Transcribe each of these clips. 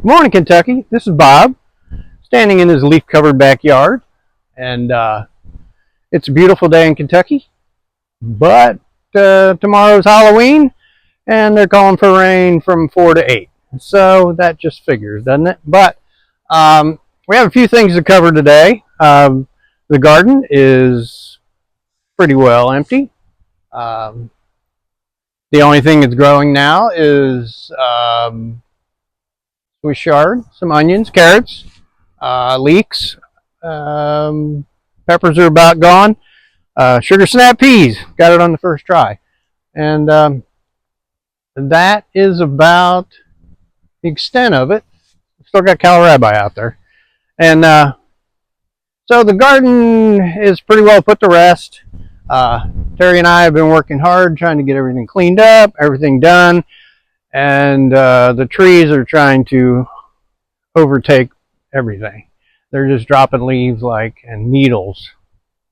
Good morning, Kentucky. This is Bob, standing in his leaf-covered backyard, and it's a beautiful day in Kentucky. But tomorrow's Halloween, and they're calling for rain from 4 to 8. So that just figures, doesn't it? But we have a few things to cover today. The garden is pretty well empty. The only thing that's growing now is Swiss chard, some onions, carrots, leeks. Peppers are about gone. Sugar snap peas, got it on the first try. And that is about the extent of it. Still got kohlrabi out there. And so the garden is pretty well put to rest. Terry and I have been working hard trying to get everything cleaned up, everything done. And the trees are trying to overtake everything. They're just dropping leaves and needles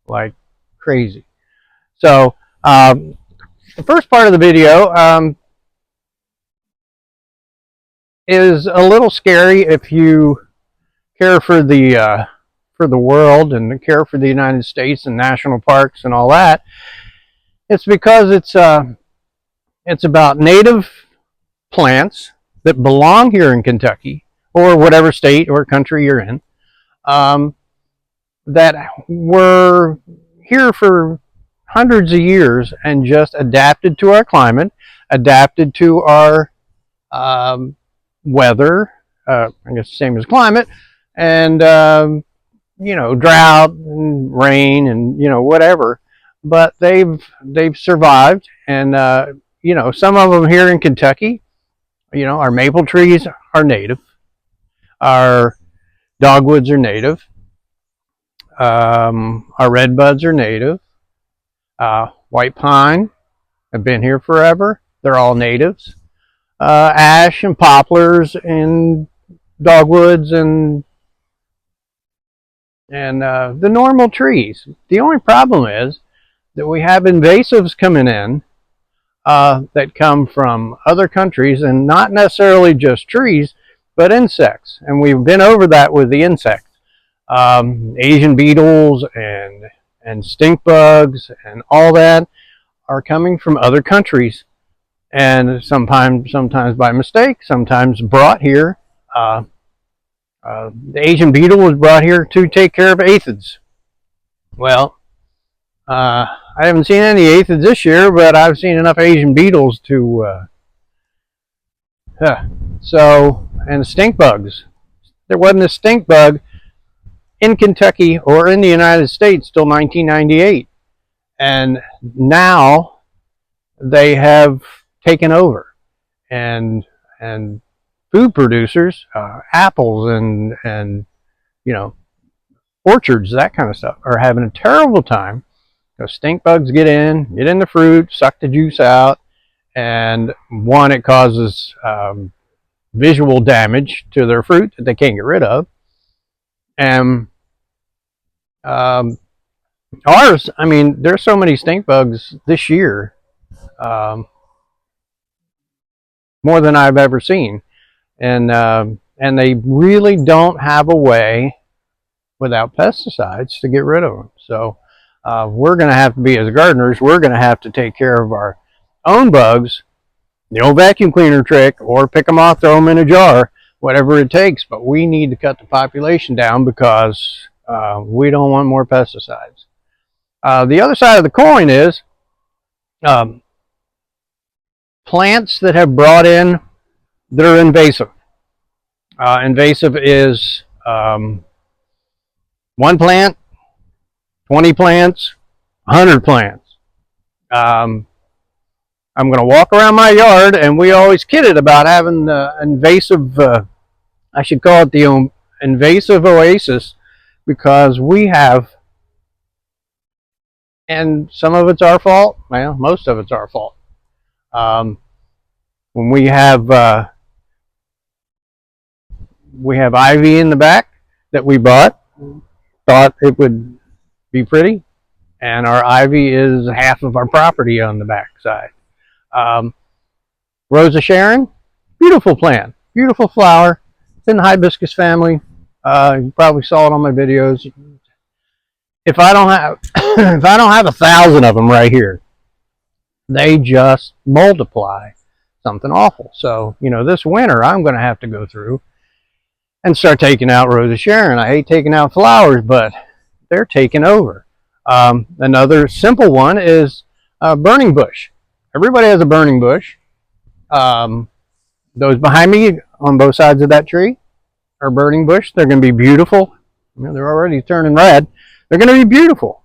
like crazy. So the first part of the video is a little scary if you care for the world and care for the United States and national parks and all that. It's because it's about native plants that belong here in Kentucky or whatever state or country you're in, that were here for hundreds of years and just adapted to our climate, adapted to our weather, I guess the same as climate, and drought and rain and whatever. But they've survived, and some of them here in Kentucky. Our maple trees are native. Our dogwoods are native. Our redbuds are native. White pine have been here forever. They're all natives. Ash and poplars and dogwoods and the normal trees. The only problem is that we have invasives coming in that come from other countries, and not necessarily just trees, but insects. And we've been over that with the insects. Asian beetles and stink bugs and all that are coming from other countries, and sometimes by mistake, sometimes brought here. The Asian beetle was brought here to take care of aphids. Well, I haven't seen any aphids this year, but I've seen enough Asian beetles to and stink bugs. There wasn't a stink bug in Kentucky or in the United States till 1998, and now they have taken over, and food producers, apples and orchards, that kind of stuff, are having a terrible time because stink bugs get in the fruit, suck the juice out, and one, it causes visual damage to their fruit that they can't get rid of. And ours, I mean, there's so many stink bugs this year, more than I've ever seen, and they really don't have a way without pesticides to get rid of them. So we're going to have to be, as gardeners, we're going to have to take care of our own bugs, the old vacuum cleaner trick, or pick them off, throw them in a jar, whatever it takes. But we need to cut the population down because we don't want more pesticides. The other side of the coin is plants that have brought in that are invasive. Invasive is 1 plant, 20 plants, 100 plants. I'm going to walk around my yard, and we always kidded about having the invasive, I should call it the invasive oasis, because we have, and some of it's our fault, well, most of it's our fault. When we have ivy in the back that we bought, thought it would be pretty, and our ivy is half of our property on the back side. Rosa Sharon, beautiful plant, beautiful flower, It's in the hibiscus family. You probably saw it on my videos. If I don't have if I don't have 1,000 of them right here, they just multiply something awful. So, this winter I'm going to have to go through and start taking out Rose of Sharon. I hate taking out flowers, but they're taking over. Another simple one is burning bush. Everybody has a burning bush. Those behind me on both sides of that tree are burning bush. They're going to be beautiful. They're already turning red. They're going to be beautiful.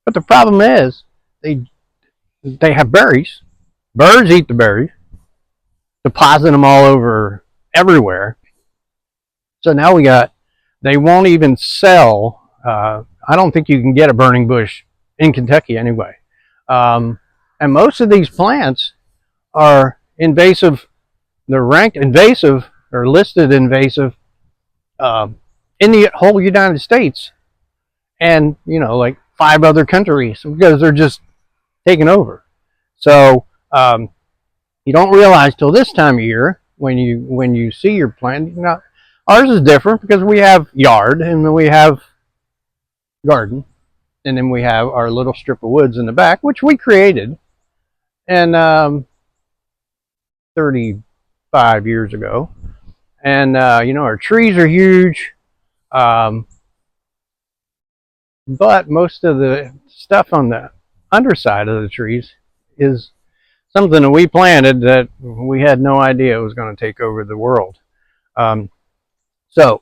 But the problem is they have berries. Birds eat the berries, deposit them all over everywhere. So now they won't even sell. I don't think you can get a burning bush in Kentucky anyway. And most of these plants are invasive. They're ranked invasive or listed invasive in the whole United States and, like 5 other countries because they're just taking over. So you don't realize till this time of year when you see your plant. Ours is different because we have yard and then we have garden, and then we have our little strip of woods in the back, which we created and 35 years ago. And our trees are huge, but most of the stuff on the underside of the trees is something that we planted that we had no idea was going to take over the world. So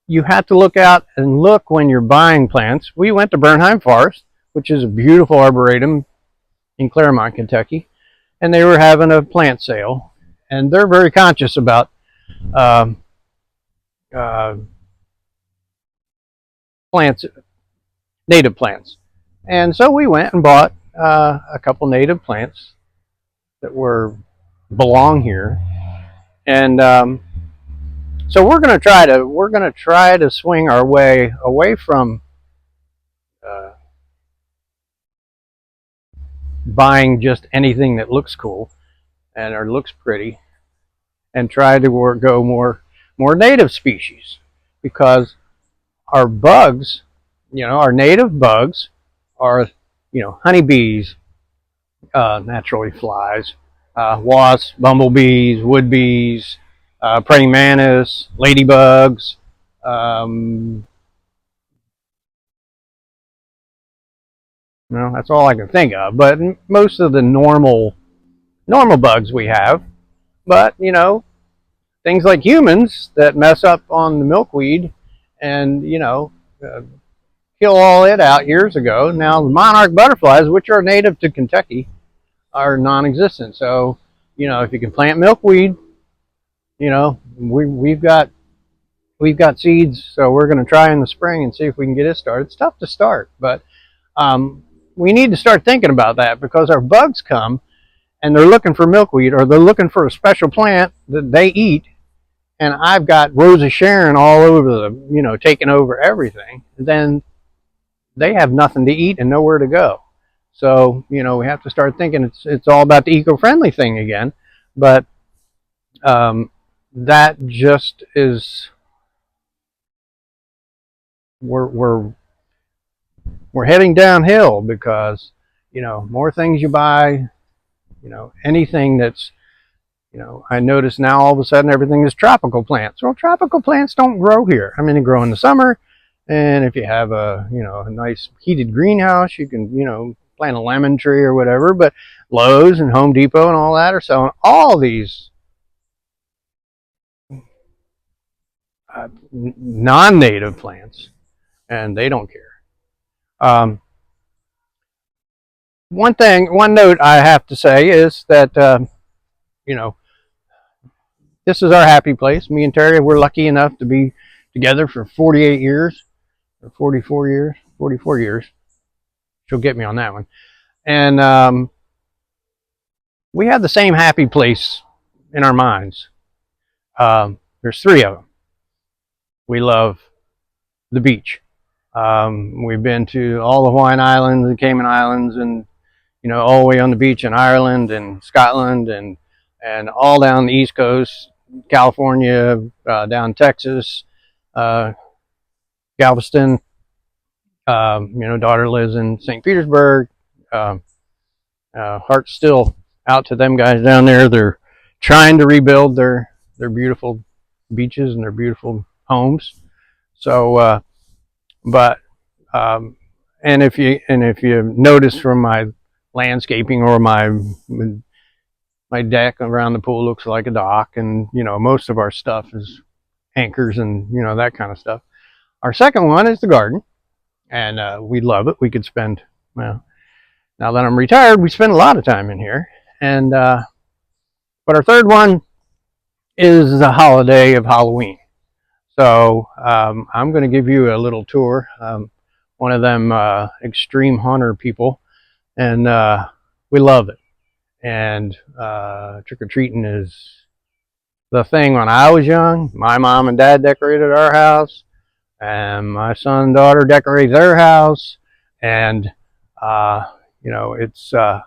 you have to look out and look when you're buying plants. We went to Bernheim Forest, which is a beautiful arboretum in Claremont, Kentucky, and they were having a plant sale, and they're very conscious about plants, native plants. And so we went and bought a couple native plants that belong here, and so we're going to try to swing our way away from buying just anything that looks cool and or looks pretty, and try to go more native species, because our bugs, our native bugs are, honeybees, naturally flies, wasps, bumblebees, wood bees, praying mantis, ladybugs, that's all I can think of. But most of the normal bugs we have. But things like humans that mess up on the milkweed and kill all it out years ago. Now the monarch butterflies, which are native to Kentucky, are non-existent. So if you can plant milkweed, we've got seeds. So we're going to try in the spring and see if we can get it started. It's tough to start, but we need to start thinking about that, because our bugs come and they're looking for milkweed, or they're looking for a special plant that they eat, and I've got Rose of Sharon all over taking over everything. Then they have nothing to eat and nowhere to go. So we have to start thinking it's all about the eco-friendly thing again. But that just is we're heading downhill, because more things you buy, anything that's I notice now all of a sudden everything is tropical plants. Well, tropical plants don't grow here. I mean, they grow in the summer, and if you have a a nice heated greenhouse, you can plant a lemon tree or whatever. But Lowe's and Home Depot and all that are selling all these non-native plants, and they don't care. One note I have to say is that this is our happy place. Me and Terry, we're lucky enough to be together for 48 years, or 44 years, 44 years. She'll get me on that one. And we have the same happy place in our minds. There's 3 of them. We love the beach. We've been to all the Hawaiian Islands and Cayman Islands, and all the way on the beach in Ireland and Scotland, and all down the East Coast, California, down Texas, Galveston. Daughter lives in St. Petersburg. Heart's still out to them guys down there. They're trying to rebuild their beautiful beaches and their beautiful homes. So, but and if you notice from my landscaping or my deck around the pool looks like a dock, and most of our stuff is anchors and that kind of stuff. Our second one is the garden, and we love it. We could spend, well, now that I'm retired, we spend a lot of time in here. And but our third one is the holiday of Halloween. So I'm going to give you a little tour. One of them extreme haunter people, and we love it. And trick-or-treating is the thing. When I was young, my mom and dad decorated our house, and my son and daughter decorate their house, and it's a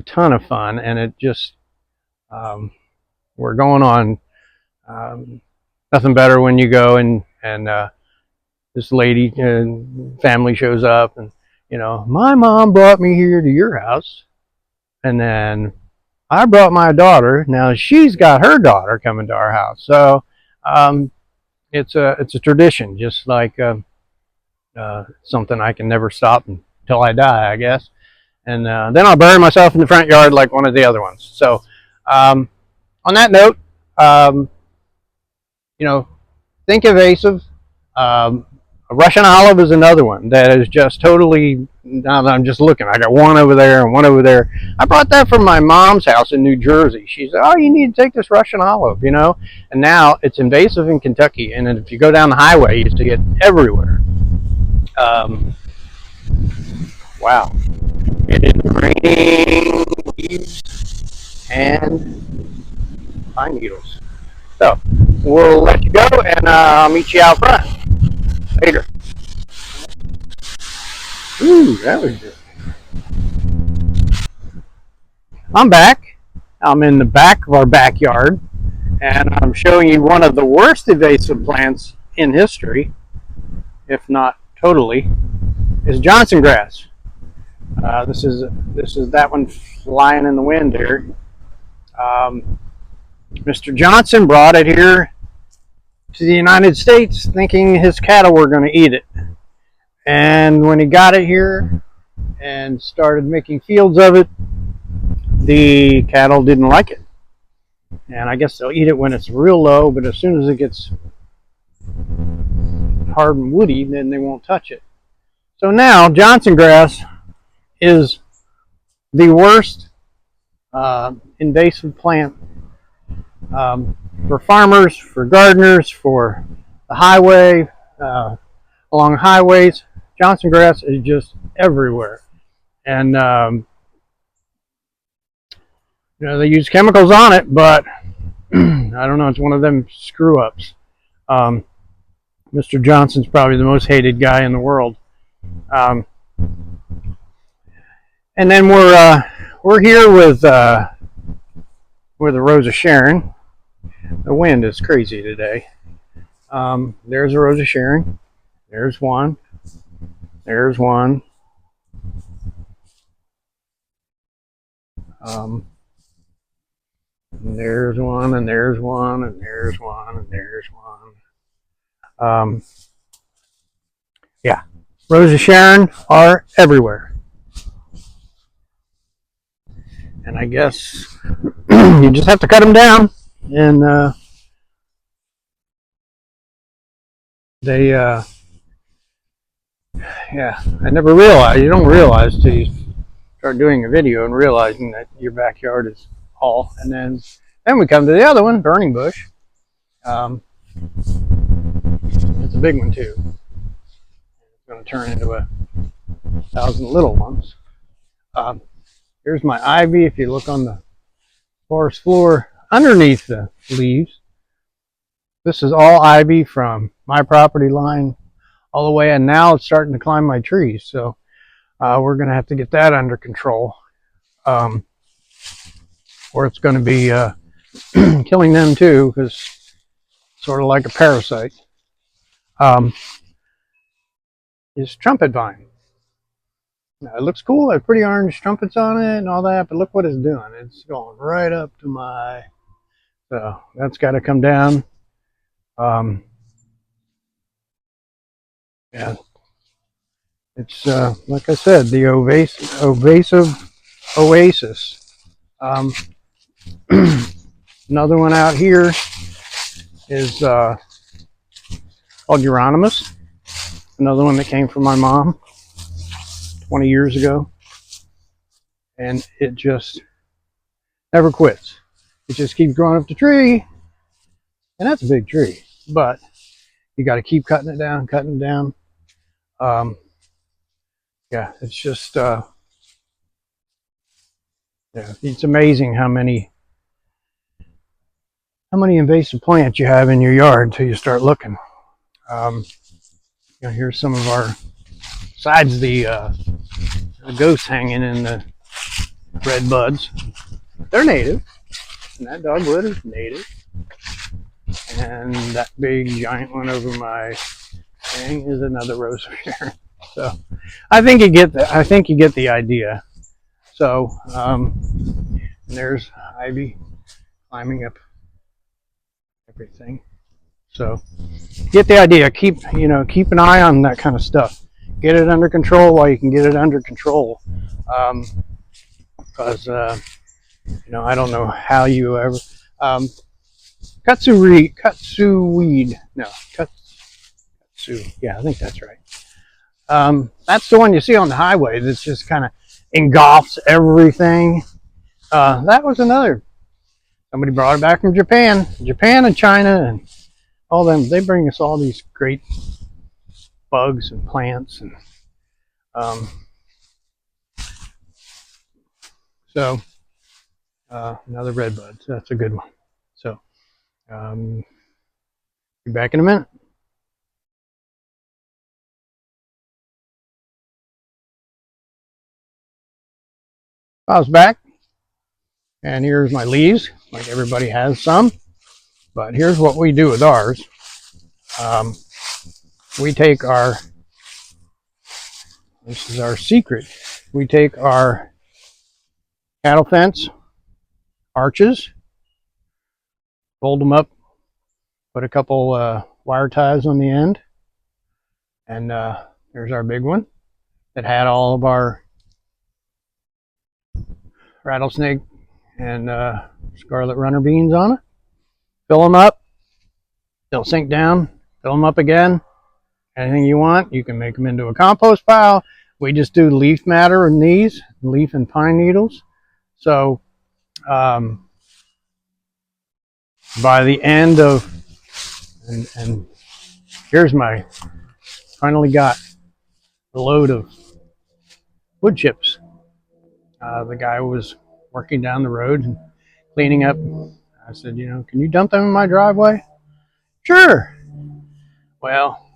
ton of fun. And it just we're going on nothing better when you go and this lady and family shows up, and my mom brought me here to your house, and then I brought my daughter. Now she's got her daughter coming to our house. So it's a tradition, just like something I can never stop until I die, I guess. And then I'll bury myself in the front yard like one of the other ones. So on that note, think invasive. A Russian olive is another one that is just totally, now that I'm just looking, I got one over there and one over there. I brought that from my mom's house in New Jersey. She said, oh, you need to take this Russian olive, and now it's invasive in Kentucky. And if you go down the highway, you see it everywhere. Wow. It is raining leaves and pine needles. So we'll let you go, and I'll meet you out front later. Ooh, that was good. I'm back. I'm in the back of our backyard, and I'm showing you one of the worst invasive plants in history, if not totally, is Johnson grass. This is that one flying in the wind here. Mr. Johnson brought it here to the United States thinking his cattle were going to eat it. And when he got it here and started making fields of it, the cattle didn't like it. And I guess they'll eat it when it's real low, but as soon as it gets hard and woody, then they won't touch it. So now Johnson grass is the worst invasive plant for farmers, for gardeners, for the highway, along highways. Johnson grass is just everywhere, and they use chemicals on it, but I don't know. It's one of them screw ups. Mr. Johnson's probably the most hated guy in the world. And then we're here with the Rose of Sharon. The wind is crazy today. There's a Rose of Sharon. There's one. There's one. And there's one, and there's one, and there's one, and there's one. Yeah, Rose of Sharon are everywhere. And I guess you just have to cut them down, and I never realized, you don't realize till you start doing a video and realizing that your backyard is all. And then we come to the other one, burning bush. It's a big one too. It's going to turn into 1,000 little ones. Here's my ivy. If you look on the forest floor underneath the leaves, this is all ivy from my property line all the way, and now it's starting to climb my trees. So we're going to have to get that under control, or it's going to be killing them too, because sort of like a parasite, is trumpet vine. Now, it looks cool. There's pretty orange trumpets on it and all that, but look what it's doing. It's going right up to my... So that's got to come down. Yeah, it's like I said, the invasive oasis. Um, Another one out here is called Euronymous. Another one that came from my mom 20 years ago. And it just never quits. It just keeps growing up the tree. And that's a big tree. But you got to keep cutting it down, cutting it down. Yeah, it's just, yeah, it's amazing how many invasive plants you have in your yard until you start looking. You know, here's some of our, besides the ghosts hanging in the red buds. They're native, and that dogwood is native. And that big giant one over my thing is another rose of Sharon. So I think you get the idea. So and there's ivy climbing up everything. So get the idea. Keep an eye on that kind of stuff. Get it under control while you can get it under control. Because I don't know how you ever katsu weed. No, katsu. Yeah, I think that's right. That's the one you see on the highway that's just kind of engulfs everything. That was another. Somebody brought it back from Japan and China and all them. They bring us all these great bugs and plants and so another redbud. So that's a good one. So be back in a minute. I was back, and here's my leaves. Like everybody has some, but here's what we do with ours. We take our, this is our secret, we take our cattle fence arches, fold them up, put a couple wire ties on the end, and there's our big one that had all of our rattlesnake and scarlet runner beans on it. Fill them up, they'll sink down, fill them up again. Anything you want, you can make them into a compost pile. We just do leaf matter in these, leaf and pine needles. So by the end of, and here's my, finally got a load of wood chips. The guy was working down the road and cleaning up. I said, can you dump them in my driveway? Sure. Well,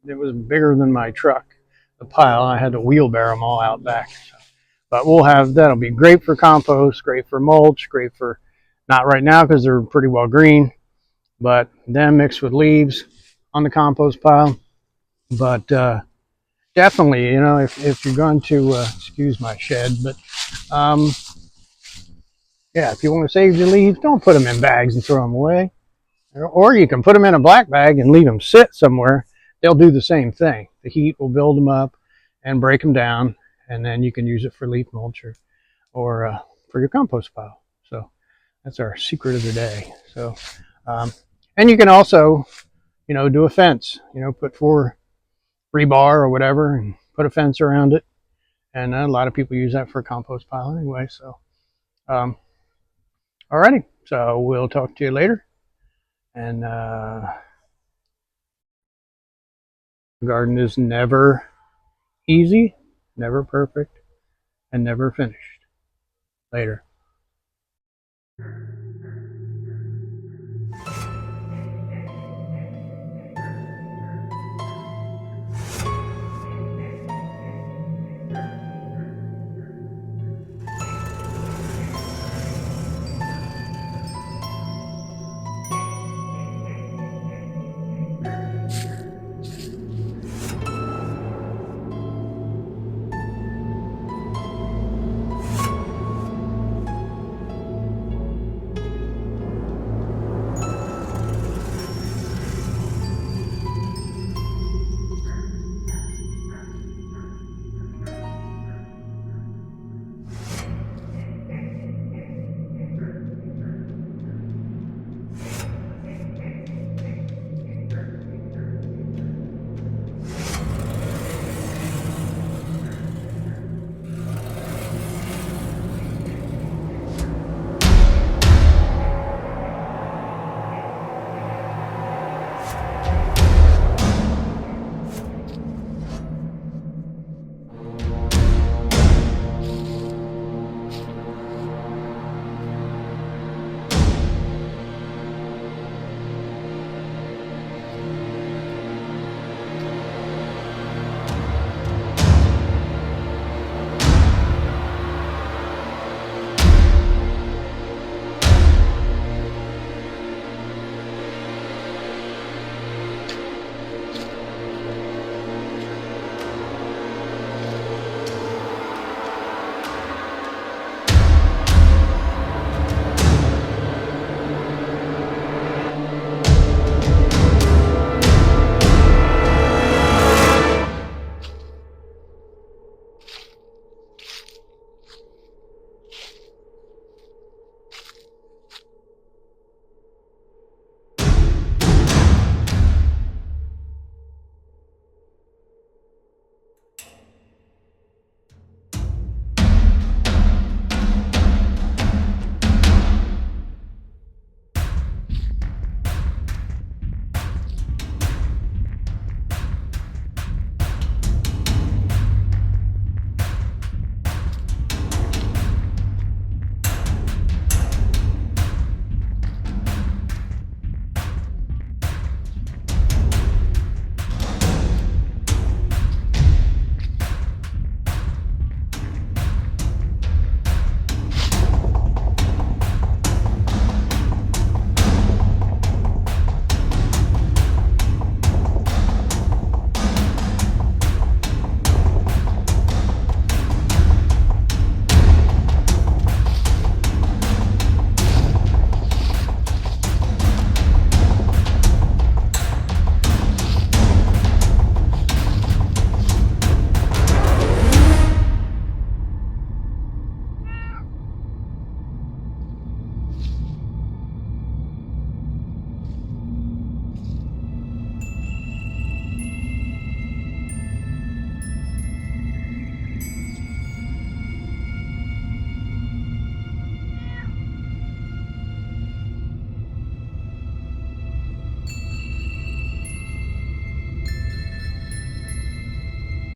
it was bigger than my truck, the pile. I had to wheelbarrow them all out back. So. But that'll be great for compost, great for mulch, great for, not right now because they're pretty well green, but then mixed with leaves on the compost pile. But definitely, if you're going to, excuse my shed, but yeah, if you want to save your leaves, don't put them in bags and throw them away. Or you can put them in a black bag and leave them sit somewhere. They'll do the same thing. The heat will build them up and break them down, and then you can use it for leaf mulch or for your compost pile. So that's our secret of the day. So, and you can also, do a fence. Put 4 rebar or whatever, and put a fence around it. And a lot of people use that for a compost pile anyway. So, alrighty. So we'll talk to you later. And garden is never easy, never perfect, and never finished. Later.